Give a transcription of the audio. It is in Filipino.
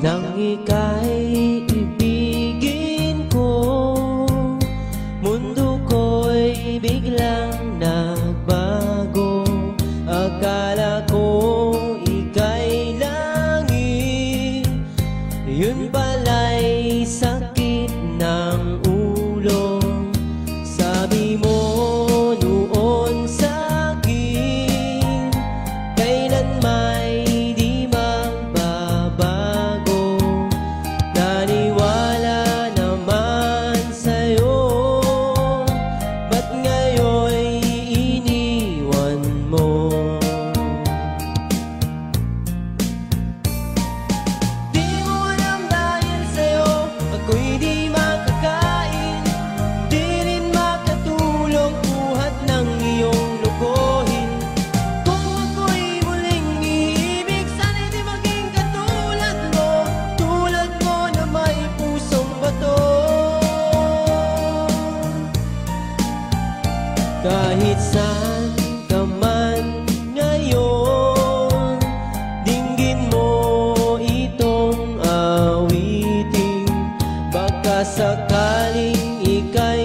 Nang ika'y ibigin ko, mundo ko'y biglang nagbago. Akala ko ika'y langit, yun pala'y sakit ng ulo. Sabi mo noon sa'kin, kailan may di magbabago. Naniwala naman sa'yo, ba't ngayon'y iniwan mo? Di mo alam dahil sa'yo ako'y di makakain, di rin makatulong buhat ng iyong lokohin. Kung ako'y muling iibig, sana'y di maging katulad mo, tulad mo na may pusong bato. Kahit saan ka man ngayon, dinggin mo itong awitin. Baka sakaling ika'y